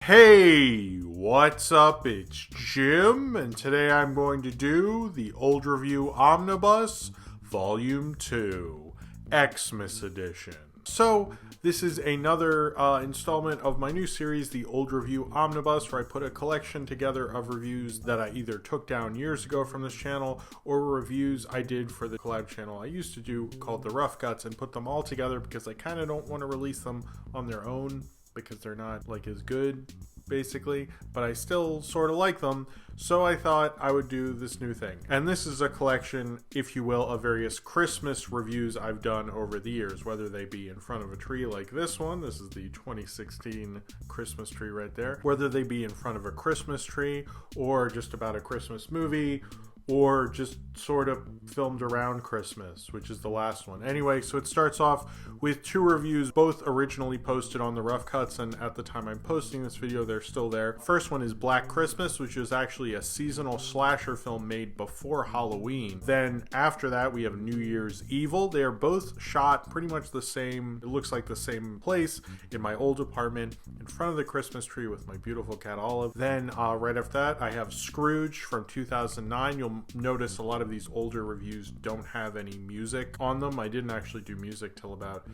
Hey, what's up? It's Jim, and today I'm going to do the Old Review Omnibus, Volume 2, Xmas Edition. So, this is another installment of my new series, the Old Review Omnibus, where I put a collection together of reviews that I either took down years ago from this channel, or reviews I did for the collab channel I used to do called The Rough Cuts, and put them all together because I kind of don't want to release them on their own, because they're not like as good basically, but I still sort of like them, so I thought I would do this new thing. And this is a collection, if you will, of various Christmas reviews I've done over the years, whether they be in front of a tree like this one. This is the 2016 Christmas tree right there. Whether they be in front of a Christmas tree, or just about a Christmas movie, or just sort of filmed around Christmas, which is the last one. Anyway, so it starts off with two reviews, both originally posted on the Rough Cuts, and at the time I'm posting this video, they're still there. First one is Black Christmas, which is actually a seasonal slasher film made before Halloween. Then after that, we have New Year's Evil. They are both shot pretty much the same, it looks like the same place, in my old apartment, in front of the Christmas tree with my beautiful cat Olive. Then right after that, I have Scrooge from 2009. You'll notice a lot of these older reviews don't have any music on them. I didn't actually do music till about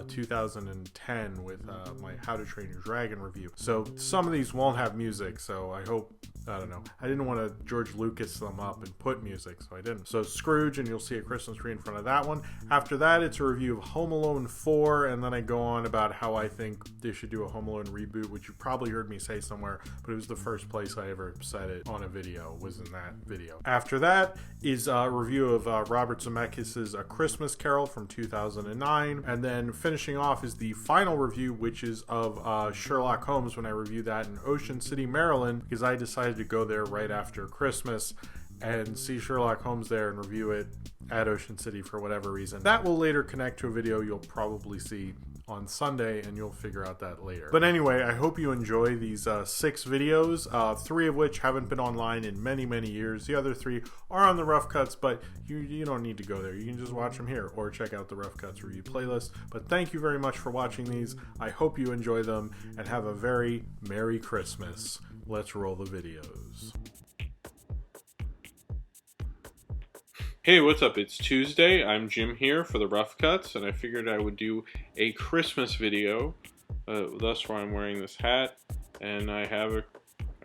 2010 with my How to Train Your Dragon review. So some of these won't have music, so I hope, I don't know. I didn't want to George Lucas them up and put music, so I didn't. So Scrooge, and you'll see a Christmas tree in front of that one. After that, it's a review of Home Alone 4, and then I go on about how I think they should do a Home Alone reboot, which you probably heard me say somewhere, but it was the first place I ever said it on a video, was in that video. After that is a review of Robert Zemeckis' A Christmas Carol from 2009, and then finishing off is the final review, which is of Sherlock Holmes, when I reviewed that in Ocean City, Maryland, because I decided to go there right after Christmas and see Sherlock Holmes there and review it at Ocean City for whatever reason. That will later connect to a video you'll probably see on Sunday, and you'll figure out that later. But anyway, I hope you enjoy these 6 videos, 3 of which haven't been online in many years. The other 3 are on the Rough Cuts, but you don't need to go there. You can just watch them here or check out the Rough Cuts review playlist. But thank you very much for watching these. I hope you enjoy them and have a very Merry Christmas. Let's roll the videos. Hey, what's up? It's Tuesday. I'm Jim here for the Rough Cuts, and I figured I would do a Christmas video. Thus why I'm wearing this hat, and I have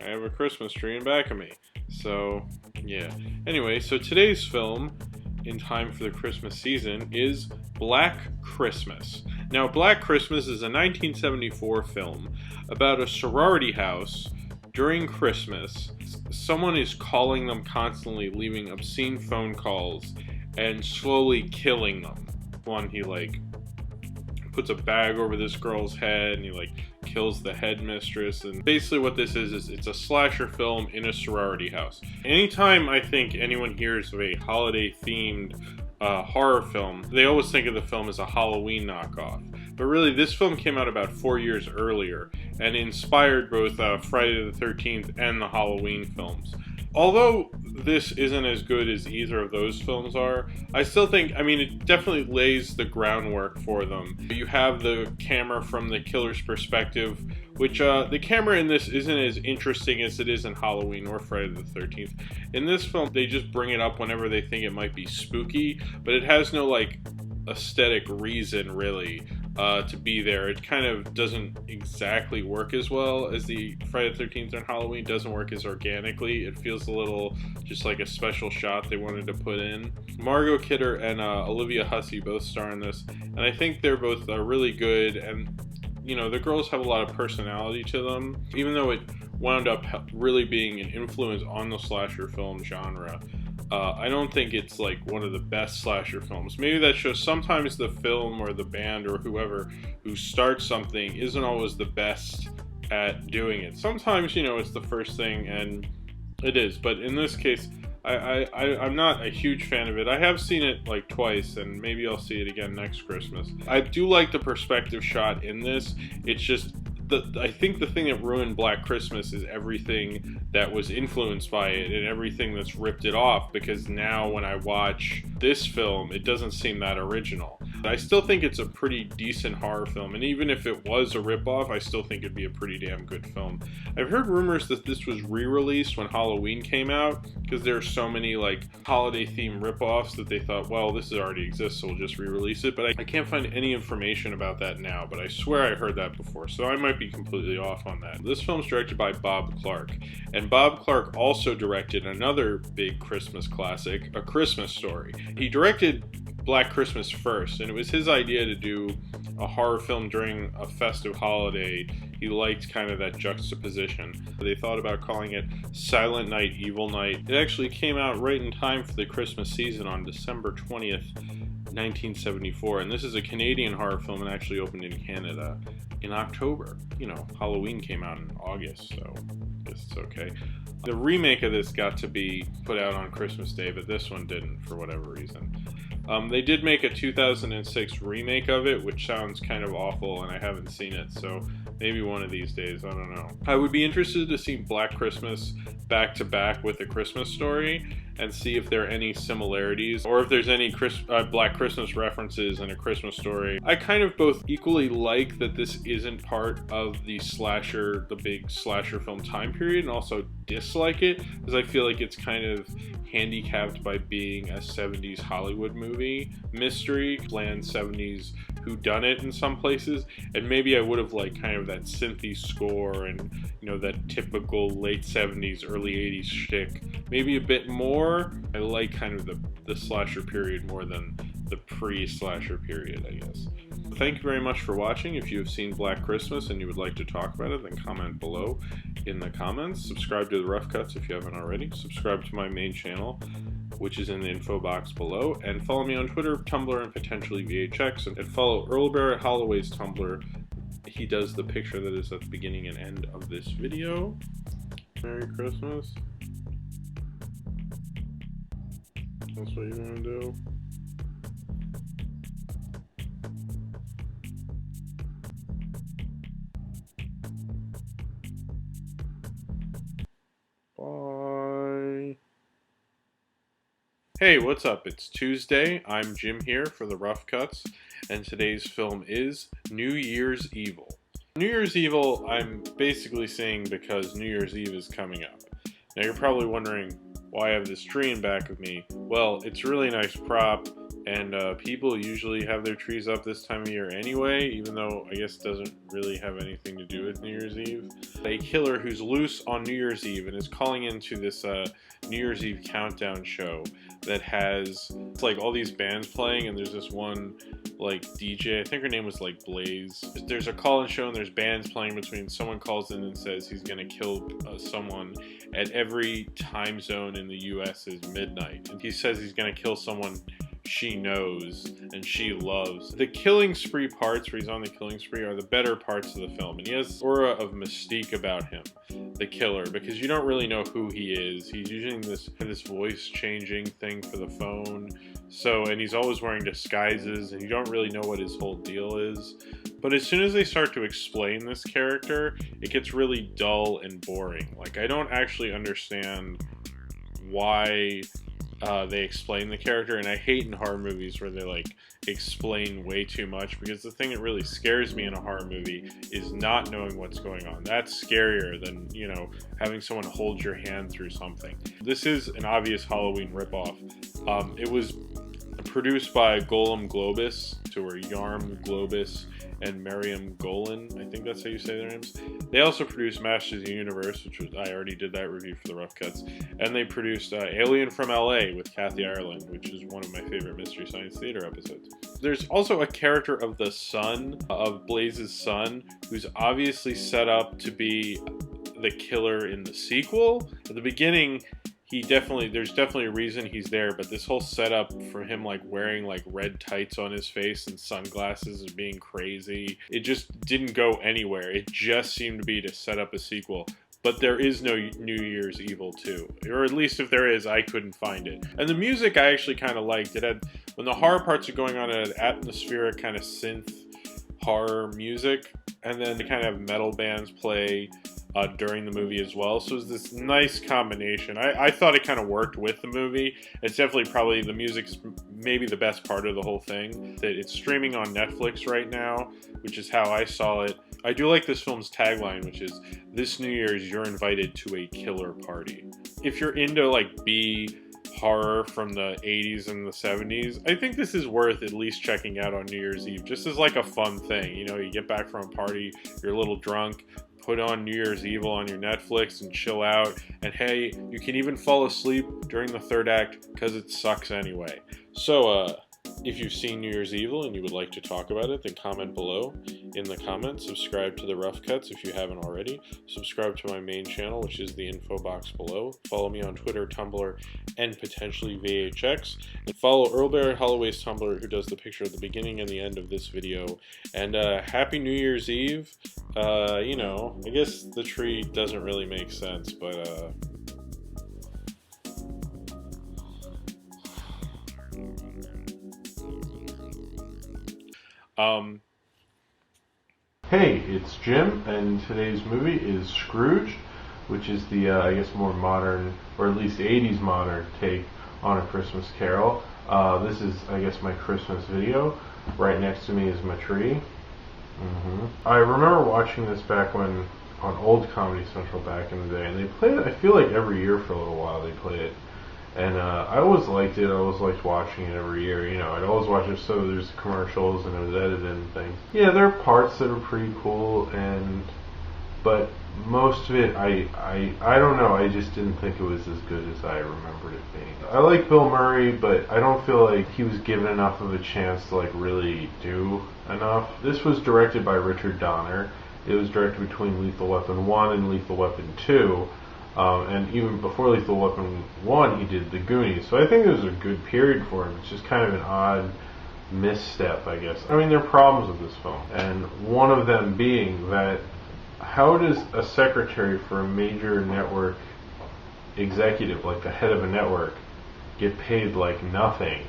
a Christmas tree in back of me. So, yeah. Anyway, so today's film, in time for the Christmas season, is Black Christmas. Now, Black Christmas is a 1974 film about a sorority house. During Christmas, someone is calling them constantly, leaving obscene phone calls, and slowly killing them. One, he puts a bag over this girl's head, and he kills the headmistress. And basically what this is it's a slasher film in a sorority house. Anytime I think anyone hears of a holiday themed horror film, they always think of the film as a Halloween knockoff. But really, this film came out about 4 years earlier and inspired both Friday the 13th and the Halloween films. Although this isn't as good as either of those films are, I still think, it definitely lays the groundwork for them. You have the camera from the killer's perspective, which the camera in this isn't as interesting as it is in Halloween or Friday the 13th. In this film, they just bring it up whenever they think it might be spooky, but it has no aesthetic reason really to be there. It kind of doesn't exactly work as well as the Friday the 13th and Halloween. It doesn't work as organically. It feels a little just like a special shot they wanted to put in. Margot Kidder and Olivia Hussey both star in this, and I think they're both really good, and the girls have a lot of personality to them, even though it wound up really being an influence on the slasher film genre. I don't think it's one of the best slasher films. Maybe that shows sometimes the film or the band or whoever who starts something isn't always the best at doing it. Sometimes, it's the first thing, and it is. But in this case, I'm not a huge fan of it. I have seen it twice, and maybe I'll see it again next Christmas. I do like the perspective shot in this. It's just I think the thing that ruined Black Christmas is everything that was influenced by it and everything that's ripped it off, because now when I watch this film, it doesn't seem that original. I still think it's a pretty decent horror film, and even if it was a ripoff, I still think it'd be a pretty damn good film. I've heard rumors that this was re-released when Halloween came out, because there are so many like holiday-themed ripoffs that they thought, well, this already exists, so we'll just re-release it. But I can't find any information about that now, but I swear I heard that before, so I might be completely off on that. This film's directed by Bob Clark, and Bob Clark also directed another big Christmas classic, A Christmas Story. He directed Black Christmas first, and it was his idea to do a horror film during a festive holiday. He liked kind of that juxtaposition. They thought about calling it Silent Night, Evil Night. It actually came out right in time for the Christmas season on December 20th, 1974, and this is a Canadian horror film and actually opened in Canada in October. You know, Halloween came out in August, so I guess it's okay. The remake of this got to be put out on Christmas Day, but this one didn't for whatever reason. They did make a 2006 remake of it, which sounds kind of awful, and I haven't seen it, so maybe one of these days, I don't know. I would be interested to see Black Christmas back to back with A Christmas Story and see if there are any similarities or if there's any Black Christmas references in A Christmas Story. I kind of both equally like that this isn't part of the big slasher film time period, and also dislike it because I feel like it's kind of handicapped by being a 70s Hollywood movie mystery, bland 70s whodunit in some places, and maybe I would have liked kind of that synthy score and, you know, that typical late 70s, early 80s shtick maybe a bit more. I like kind of the slasher period more than the pre-slasher period, I guess. Thank you very much for watching. If you have seen Black Christmas and you would like to talk about it, then comment below in the comments. Subscribe to the Rough Cuts if you haven't already. Subscribe to my main channel, which is in the info box below, and follow me on Twitter, Tumblr, and potentially VHX, and follow Earl Barrett Holloway's Tumblr. He does the picture that is at the beginning and end of this video. Merry Christmas. That's what you're gonna do. Bye. Hey, what's up? It's Tuesday. I'm Jim here for the Rough Cuts, and today's film is New Year's Evil. New Year's Evil, I'm basically saying because New Year's Eve is coming up. Now you're probably wondering why I have this tree in back of me. Well, it's a really nice prop, and people usually have their trees up this time of year anyway, even though I guess it doesn't really have anything to do with New Year's Eve. A killer who's loose on New Year's Eve and is calling into this New Year's Eve countdown show that has like all these bands playing, and there's this one like DJ, I think her name was like Blaze. There's a call-in show and there's bands playing between. Someone calls in and says he's gonna kill someone at every time zone in the US is midnight, and he says he's gonna kill someone she knows and she loves. The killing spree parts where he's on the killing spree are the better parts of the film, and he has aura of mystique about him, the killer, because you don't really know who he is. He's using this voice changing thing for the phone, and he's always wearing disguises, and you don't really know what his whole deal is. But as soon as they start to explain this character, it gets really dull and boring. Like, I don't actually understand why they explain the character, and I hate in horror movies where they like explain way too much, because the thing that really scares me in a horror movie is not knowing what's going on. That's scarier than, you know, having someone hold your hand through something. This is an obvious Halloween ripoff. It was produced by Golem Globus, or Yarm Globus, and Miriam Golan. I think that's how you say their names. They also produced Masters of the Universe, which was, I already did that review for the Rough Cuts, and they produced Alien from LA with Kathy Ireland, which is one of my favorite Mystery Science Theater episodes. There's also a character of the son, of Blaze's son, who's obviously set up to be the killer in the sequel. At the beginning, there's definitely a reason he's there, but this whole setup for him like wearing like red tights on his face and sunglasses and being crazy, it just didn't go anywhere. It just seemed to be to set up a sequel. But there is no New Year's Evil 2, or at least if there is, I couldn't find it. And the music I actually kind of liked. It had, when the horror parts are going on, it had atmospheric kind of synth horror music, and then the kind of metal bands play during the movie as well. So it was this nice combination. I thought it kind of worked with the movie. It's definitely probably the music's maybe the best part of the whole thing. That it's streaming on Netflix right now, which is how I saw it. I do like this film's tagline, which is, "This New Year's, you're invited to a killer party." If you're into like B horror from the 80s and the 70s, I think this is worth at least checking out on New Year's Eve, just as like a fun thing. You know, you get back from a party, you're a little drunk, put on New Year's Evil on your Netflix and chill out. And hey, you can even fall asleep during the third act because it sucks anyway. So, if you've seen New Year's Evil and you would like to talk about it, then comment below in the comments. Subscribe to the Rough Cuts if you haven't already. Subscribe to my main channel, which is the info box below. Follow me on Twitter, Tumblr, and potentially VHX. And follow Earl Barrett Holloway's Tumblr, who does the picture at the beginning and the end of this video. And Happy New Year's Eve. You know, I guess the tree doesn't really make sense, but hey, it's Jim, and today's movie is Scrooged, which is the, I guess, more modern, or at least 80s modern take on A Christmas Carol. This is, I guess, my Christmas video. Right next to me is my tree. I remember watching this back when, on old Comedy Central back in the day, and they played it, I feel like every year for a little while they played it. And I always liked it. I always liked watching it every year. You know, I'd always watch it so there's commercials and it was edited and things. Yeah, there are parts that are pretty cool, but most of it, I don't know. I just didn't think it was as good as I remembered it being. I like Bill Murray, but I don't feel like he was given enough of a chance to like really do enough. This was directed by Richard Donner. It was directed between Lethal Weapon 1 and Lethal Weapon 2. And even before Lethal Weapon 1, he did The Goonies. So I think it was a good period for him. It's just kind of an odd misstep, I guess. I mean, there are problems with this film. And one of them being that, how does a secretary for a major network executive, like the head of a network, get paid like nothing?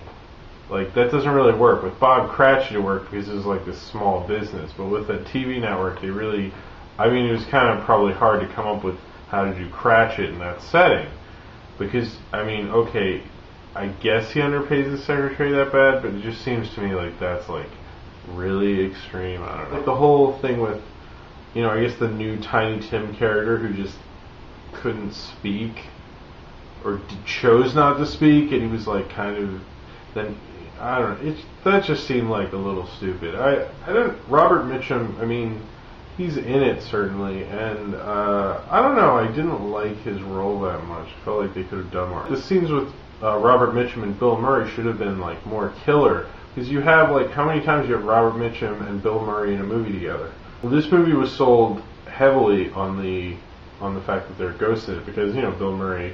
Like, that doesn't really work. With Bob Cratchit it worked because it was like this small business. But with a TV network, they really, I mean, it was kind of probably hard to come up with how to do Cratchit in that setting. Because, I mean, okay, I guess he underpays his secretary that bad, but it just seems to me like that's like really extreme. I don't know. Like the whole thing with, you know, I guess the new Tiny Tim character who just couldn't speak, or chose not to speak, and he was like kind of, then, I don't know, that just seemed like a little stupid. Robert Mitchum, I mean, he's in it, certainly, and I don't know, I didn't like his role that much. I felt like they could have done more. The scenes with Robert Mitchum and Bill Murray should have been, like, more killer, because you have, like, how many times you have Robert Mitchum and Bill Murray in a movie together? Well, this movie was sold heavily on the fact that they're ghosts in it, because, you know, Bill Murray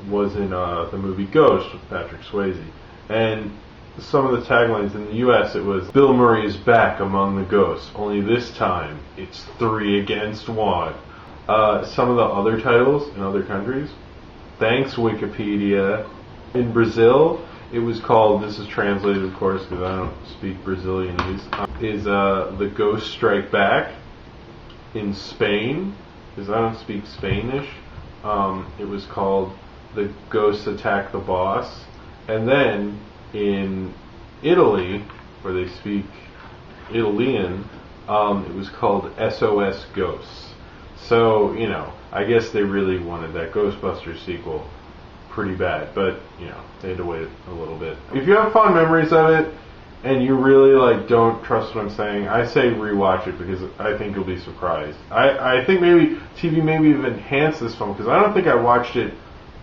was in the movie Ghost with Patrick Swayze, and some of the taglines in the U.S. it was, "Bill Murray is back among the ghosts, only this time it's 3 against 1. Some of the other titles in other countries, thanks Wikipedia. In Brazil, it was called, this is translated of course because I don't speak Brazilianese, is The Ghosts Strike Back. In Spain, because I don't speak Spanish, it was called The Ghosts Attack the Boss. And then in Italy, where they speak Italian, it was called SOS Ghosts. So, you know, I guess they really wanted that Ghostbusters sequel pretty bad, but, you know, they had to wait a little bit. If you have fond memories of it, and you really, like, don't trust what I'm saying, I say rewatch it, because I think you'll be surprised. I think maybe TV maybe even enhanced this film, because I don't think I watched it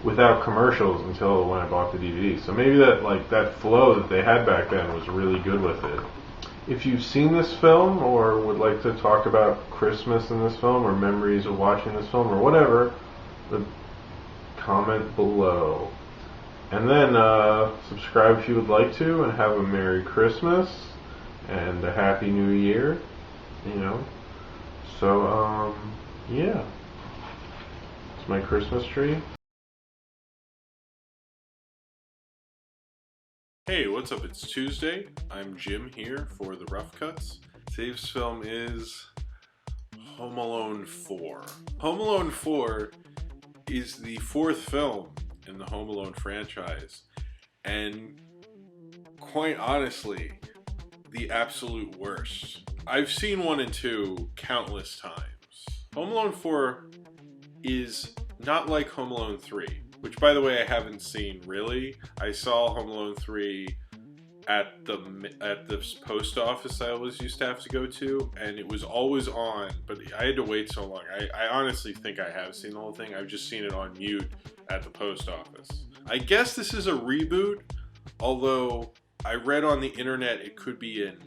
without commercials until when I bought the DVD. So maybe that flow that they had back then was really good with it. If you've seen this film or would like to talk about Christmas in this film or memories of watching this film or whatever, comment below. And then subscribe if you would like to, and have a Merry Christmas and a Happy New Year, you know. So, yeah. It's my Christmas tree. Hey, what's up? It's Tuesday. I'm Jim here for the Rough Cuts. Today's film is Home Alone 4. Home Alone 4 is the fourth film in the Home Alone franchise, and quite honestly, the absolute worst. I've seen 1 and 2 countless times. Home Alone 4 is not like Home Alone 3, which, by the way, I haven't seen really. I saw Home Alone 3 at the post office I always used to have to go to, and it was always on, but I had to wait so long. I honestly think I have seen the whole thing. I've just seen it on mute at the post office. I guess this is a reboot, although I read on the internet it could be an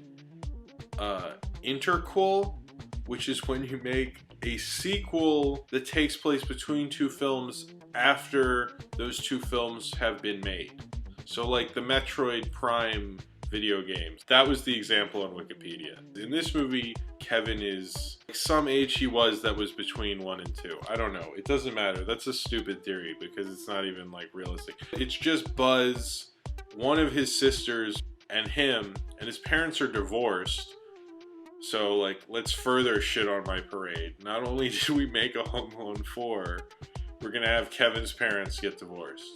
interquel, which is when you make a sequel that takes place between 2 films after those 2 films have been made. So like the Metroid Prime video games. That was the example on Wikipedia. In this movie, Kevin is some age he was that was between 1 and 2. I don't know. It doesn't matter. That's a stupid theory because it's not even like realistic. It's just Buzz, one of his sisters, and him, and his parents are divorced. So like, let's further shit on my parade. Not only did we make a Home Alone 4, we're gonna have Kevin's parents get divorced.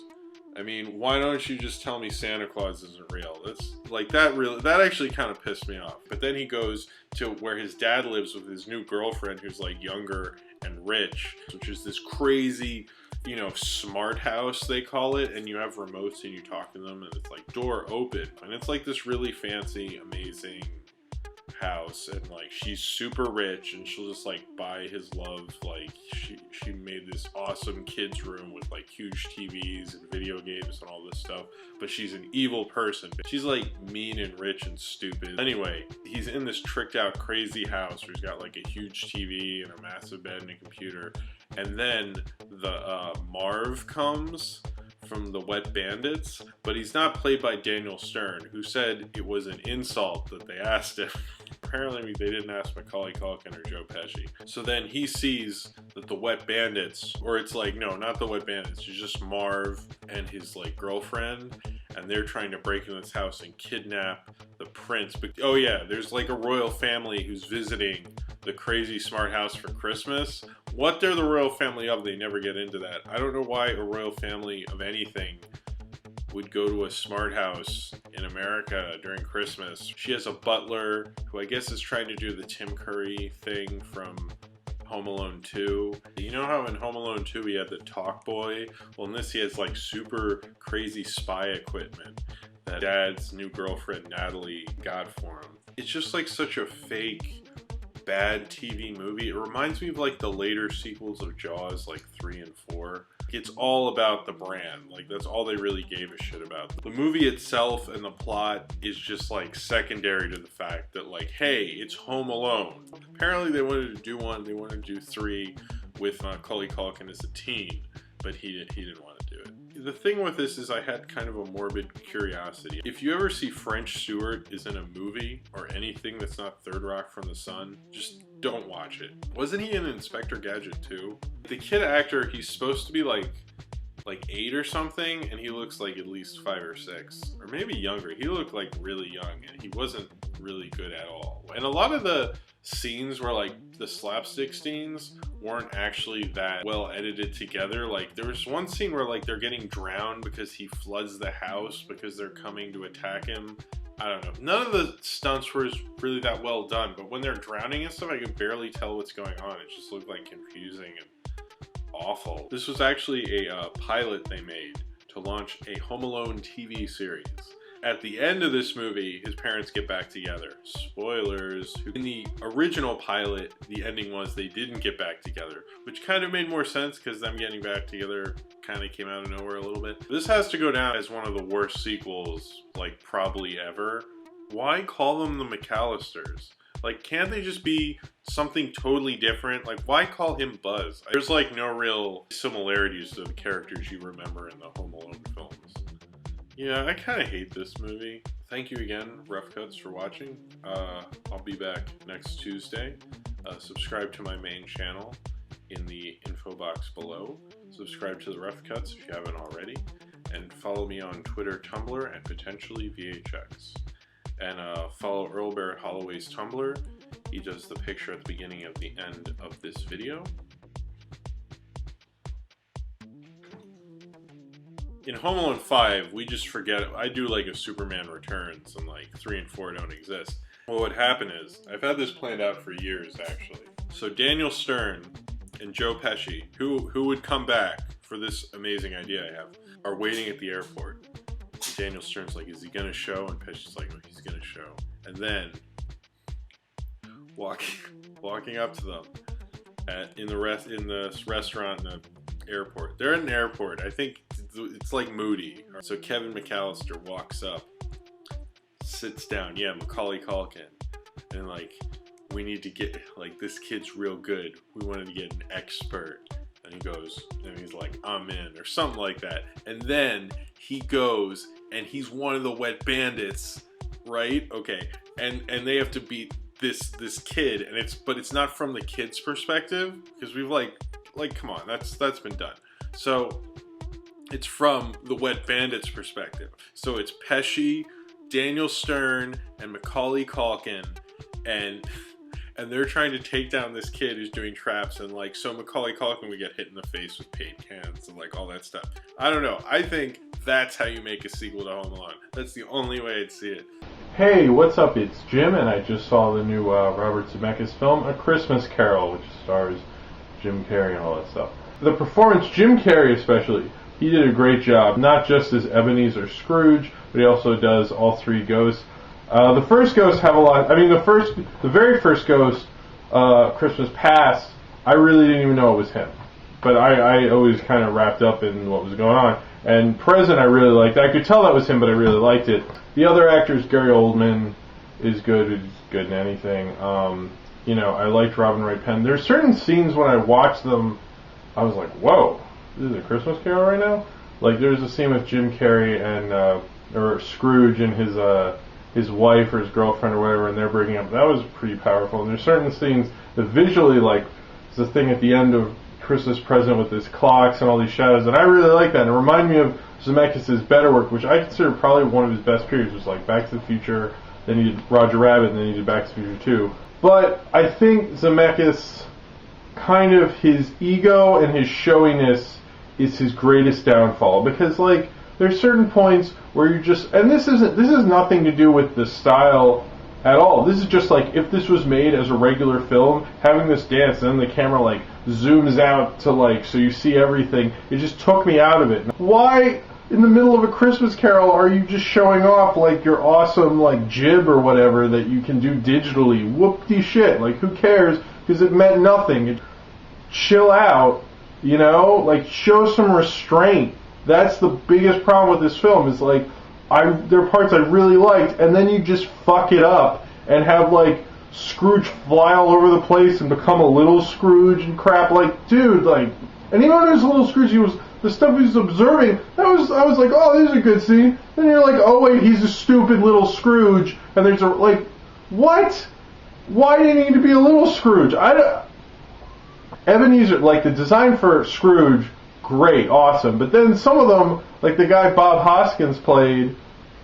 I mean, why don't you just tell me Santa Claus isn't real? That's like that actually kind of pissed me off. But then he goes to where his dad lives with his new girlfriend who's like younger and rich, which is this crazy, you know, smart house they call it, and you have remotes and you talk to them and it's like door open. And it's like this really fancy, amazing house, and like she's super rich and she'll just like buy his love. Like she made this awesome kids room with like huge TVs and video games and all this stuff, but she's an evil person. She's like mean and rich and stupid. Anyway, he's in this tricked out crazy house where he's got like a huge TV and a massive bed and a computer, and then the Marv comes from the Wet Bandits, but he's not played by Daniel Stern, who said it was an insult that they asked him. Apparently they didn't ask Macaulay Culkin or Joe Pesci. So then he sees that the Wet Bandits, or it's like, no, not the Wet Bandits, it's just Marv and his like girlfriend, and they're trying to break into this house and kidnap the prince. But oh yeah, there's like a royal family who's visiting the crazy smart house for Christmas. What they're the royal family of, they never get into that. I don't know why a royal family of anything would go to a smart house in America during Christmas. She has a butler who I guess is trying to do the Tim Curry thing from Home Alone 2. You know how in Home Alone 2 he had the talk boy? Well, in this he has like super crazy spy equipment that Dad's new girlfriend Natalie got for him. It's just like such a fake, bad TV movie. It reminds me of like the later sequels of Jaws, like 3 and 4. It's all about the brand. Like that's all they really gave a shit about. The movie itself and the plot is just like secondary to the fact that like, hey, it's Home Alone. Apparently they wanted to do 1, they wanted to do 3 with Macaulay Culkin as a teen, but he didn't want to do it. The thing with this is I had kind of a morbid curiosity. If you ever see French Stewart is in a movie or anything that's not Third Rock from the Sun, just don't watch it. Wasn't he in Inspector Gadget 2? The kid actor, he's supposed to be like 8 or something, and he looks like at least 5 or 6, or maybe younger. He looked like really young, and he wasn't really good at all. And a lot of the scenes where like the slapstick scenes weren't actually that well edited together. Like there was one scene where like they're getting drowned because he floods the house because they're coming to attack him. I don't know. None of the stunts were really that well done, but when they're drowning and stuff, I could barely tell what's going on. It just looked like confusing and awful. This was actually a pilot they made to launch a Home Alone TV series. At the end of this movie, his parents get back together. Spoilers. In the original pilot, the ending was they didn't get back together, which kind of made more sense because them getting back together kind of came out of nowhere a little bit. This has to go down as one of the worst sequels, like probably ever. Why call them the McAllisters? Like, can't they just be something totally different? Like, why call him Buzz? There's like no real similarities to the characters you remember in the Home Alone films. Yeah, I kind of hate this movie. Thank you again, Rough Cuts, for watching. I'll be back next Tuesday. Subscribe to my main channel in the info box below. Subscribe to the Rough Cuts if you haven't already. And follow me on Twitter, Tumblr, and potentially VHX. And follow Earl Barrett Holloway's Tumblr he does the picture at the beginning of the end of this video. In Home Alone 5, we just forget, I do like a Superman Returns, and like 3 and 4 don't exist. Well, what happened is, I've had this planned out for years, actually. So Daniel Stern and Joe Pesci, who would come back for this amazing idea I have, are waiting at the airport. And Daniel Stern's like, is he gonna show? And Pesci's like, oh, he's gonna show. And then, walking up to them in the restaurant in the airport. They're in an airport. I think it's like Moody. So Kevin McAllister walks up, sits down. Yeah, Macaulay Culkin, and like, we need to get, like, this kid's real good. We wanted to get an expert. And he goes, and he's like, I'm in, or something like that. And then he goes, and he's one of the wet bandits, right? Okay, and they have to beat this kid, and it's not from the kid's perspective, because we've like come on, that's been done. So it's from the wet bandits perspective. So it's Pesci, Daniel Stern, and Macaulay Culkin, and they're trying to take down this kid who's doing traps, and like, so Macaulay Culkin would get hit in the face with paint cans and like all that stuff. I don't know. I think that's how you make a sequel to Home Alone. That's the only way I'd see it. Hey, what's up? It's Jim, and I just saw the new Robert Zemeckis film, A Christmas Carol, which stars Jim Carrey and all that stuff. The performance, Jim Carrey especially, he did a great job, not just as Ebenezer Scrooge, but he also does all three ghosts. The first ghosts have a lot, I mean, the very first ghost, Christmas Past, I really didn't even know it was him. But I always kind of wrapped up in what was going on. And Present I really liked. I could tell that was him, but I really liked it. The other actors, Gary Oldman is good. He's good in anything. You know, I liked Robin Wright Penn. There's certain scenes when I watched them, I was like, whoa, this is a Christmas Carol right now? Like, there's a scene with Jim Carrey and, or Scrooge and his wife or his girlfriend or whatever, and they're breaking up. That was pretty powerful. And there's certain scenes that visually, like, there's a thing at the end of Christmas Present with his clocks and all these shadows, and I really like that. And it reminded me of Zemeckis' better work, which I consider probably one of his best periods. Was like Back to the Future, then he did Roger Rabbit, and then he did Back to the Future 2. But I think Zemeckis, kind of his ego and his showiness is his greatest downfall, because like there's certain points where you just, and this is nothing to do with the style at all. This is just like, if this was made as a regular film, having this dance and then the camera like zooms out to like, so you see everything, it just took me out of it. Why in the middle of A Christmas Carol are you just showing off like your awesome like jib or whatever that you can do digitally? Whoop-de-shit, like who cares, because it meant nothing. Chill out, you know, like show some restraint. That's the biggest problem with this film, is like, there are parts I really liked, and then you just fuck it up and have like Scrooge fly all over the place and become a little Scrooge and crap. Like, dude, like, and even when there's a little Scrooge, the stuff he was observing, I was like, oh, this is a good scene. Then you're like, oh wait, he's a stupid little Scrooge, and there's a, like, what? Why do you need to be a little Scrooge? Ebenezer, like the design for Scrooge, great, awesome, but then some of them, like the guy Bob Hoskins played,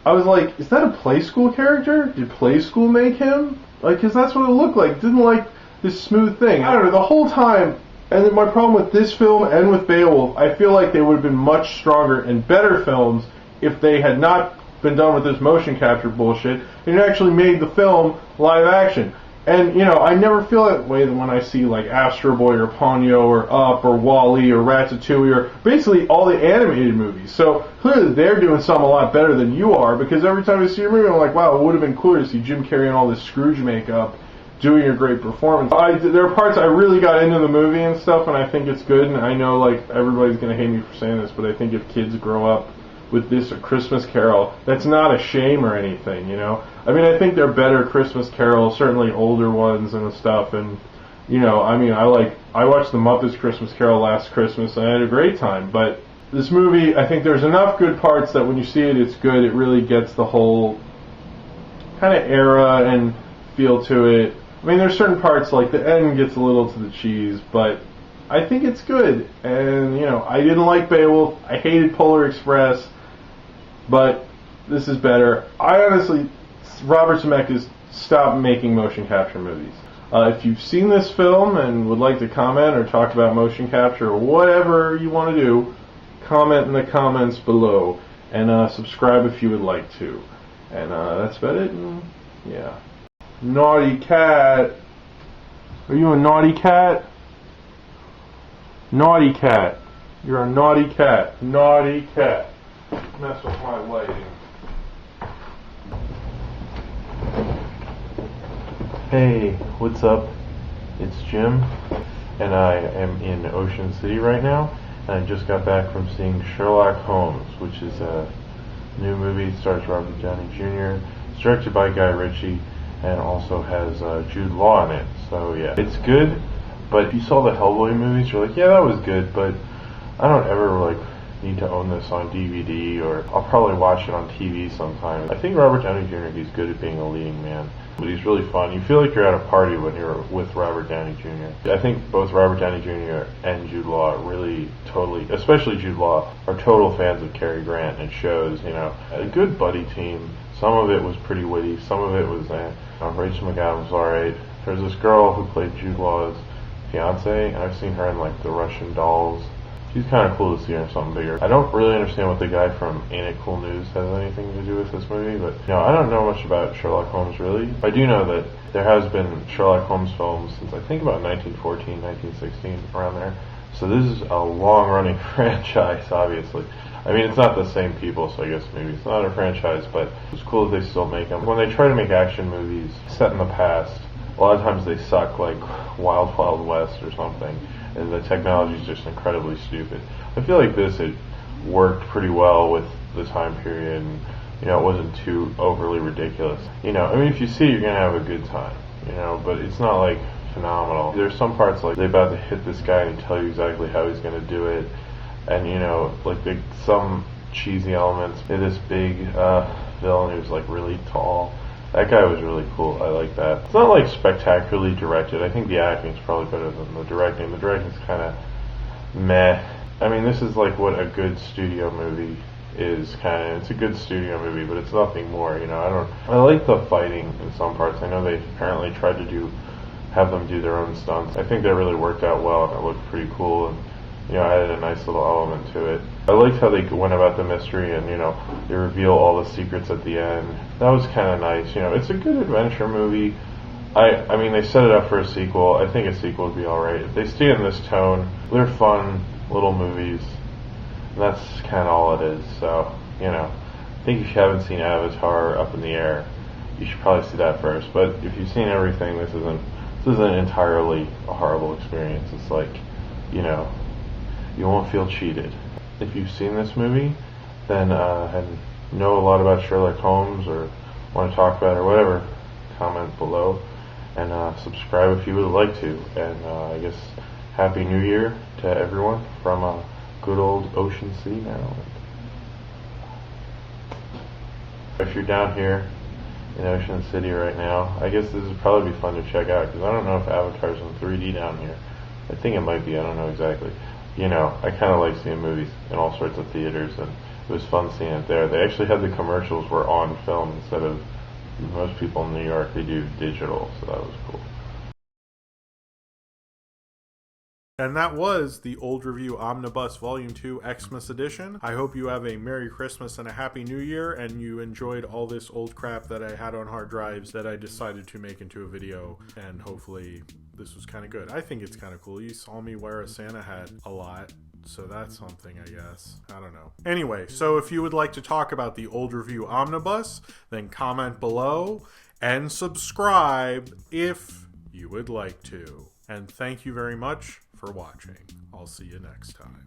I was like, is that a Play School character? Did Play School make him? Like, because that's what it looked like. Didn't like this smooth thing. I don't know, the whole time, and then my problem with this film and with Beowulf, I feel like they would have been much stronger and better films if they had not been done with this motion capture bullshit and actually made the film live action. And, you know, I never feel that way when I see, like, Astro Boy or Ponyo or Up or WALL-E or Ratatouille or basically all the animated movies. So, clearly they're doing something a lot better than you are, because every time I see a movie, I'm like, wow, it would have been cooler to see Jim Carrey in all this Scrooge makeup doing a great performance. There are parts I really got into the movie and stuff, and I think it's good, and I know, like, everybody's going to hate me for saying this, but I think if kids grow up with this A Christmas Carol, that's not a shame or anything, you know? I mean, I think they're better Christmas carols, certainly older ones and stuff, and, you know, I mean, I watched the Muppets Christmas Carol last Christmas, and I had a great time, but this movie, I think there's enough good parts that when you see it, it's good. It really gets the whole kind of era and feel to it. I mean, there's certain parts, like the end gets a little to the cheese, but I think it's good, and, you know, I didn't like Beowulf, I hated Polar Express, but this is better. I honestly, Robert Zemeckis, stop making motion capture movies. If you've seen this film and would like to comment or talk about motion capture or whatever you want to do, comment in the comments below. And subscribe if you would like to. And that's about it. And yeah. Naughty cat. Are you a naughty cat? Naughty cat. You're a naughty cat. Naughty cat. Mess with my lighting. Hey, what's up? It's Jim. And I am in Ocean City right now. And I just got back from seeing Sherlock Holmes, which is a new movie. It stars Robert Downey Jr. It's directed by Guy Ritchie and also has Jude Law in it. So yeah, it's good. But if you saw the Hellboy movies, you're like, yeah, that was good. But I don't ever need to own this on DVD, or I'll probably watch it on TV sometime. I think Robert Downey Jr. he's good at being a leading man. But he's really fun. You feel like you're at a party when you're with Robert Downey Jr. I think both Robert Downey Jr. and Jude Law really totally, especially Jude Law, are total fans of Cary Grant, and it shows, a good buddy team. Some of it was pretty witty, some of it was, Rachel McAdams, alright. There's this girl who played Jude Law's fiance, and I've seen her in the Russian Dolls. She's kind of cool to see her in something bigger. I don't really understand what the guy from Ain't It Cool News has anything to do with this movie, but I don't know much about Sherlock Holmes really. I do know that there has been Sherlock Holmes films since I think about 1914, 1916, around there. So this is a long-running franchise, obviously. I mean, it's not the same people, so I guess maybe it's not a franchise, but it's cool that they still make them. When they try to make action movies set in the past, a lot of times they suck, like Wild Wild West or something. And the technology is just incredibly stupid. I feel like this, it worked pretty well with the time period, and it wasn't too overly ridiculous. I mean, if you see it, you're gonna have a good time, but it's not phenomenal. There's some parts they're about to hit this guy and tell you exactly how he's gonna do it, and some cheesy elements. This big villain who's really tall. That guy was really cool. I like that. It's not spectacularly directed. I think the acting's probably better than the directing. The directing's kind of meh. I mean, this is what a good studio movie is kind of. It's a good studio movie, but it's nothing more. I like the fighting in some parts. I know they apparently tried to have them do their own stunts. I think that really worked out well, and it looked pretty cool, and added a nice little element to it. I liked how they went about the mystery, and they reveal all the secrets at the end. That was kind of nice. It's a good adventure movie. I mean, they set it up for a sequel. I think a sequel would be alright. If they stay in this tone, they're fun little movies, and that's kind of all it is. So, I think if you haven't seen Avatar Up in the Air, you should probably see that first. But if you've seen everything, this isn't entirely a horrible experience. It's you won't feel cheated. If you've seen this movie, then and know a lot about Sherlock Holmes, or want to talk about it or whatever, comment below, and subscribe if you would like to. And I guess Happy New Year to everyone from good old Ocean City, Maryland. If you're down here in Ocean City right now, I guess this would probably be fun to check out, because I don't know if Avatar's in 3D down here. I think it might be, I don't know exactly. I kind of like seeing movies in all sorts of theaters, and it was fun seeing it there. They actually had the commercials were on film instead of most people in New York, they do digital, so that was cool. And that was the Old Review Omnibus Volume 2 Xmas Edition. I hope you have a Merry Christmas and a Happy New Year, and you enjoyed all this old crap that I had on hard drives that I decided to make into a video, and hopefully this was kind of good. I think it's kind of cool. You saw me wear a Santa hat a lot, so that's something, I guess. I don't know. Anyway, so if you would like to talk about the Old Review Omnibus, then comment below and subscribe if you would like to. And thank you very much for watching. I'll see you next time.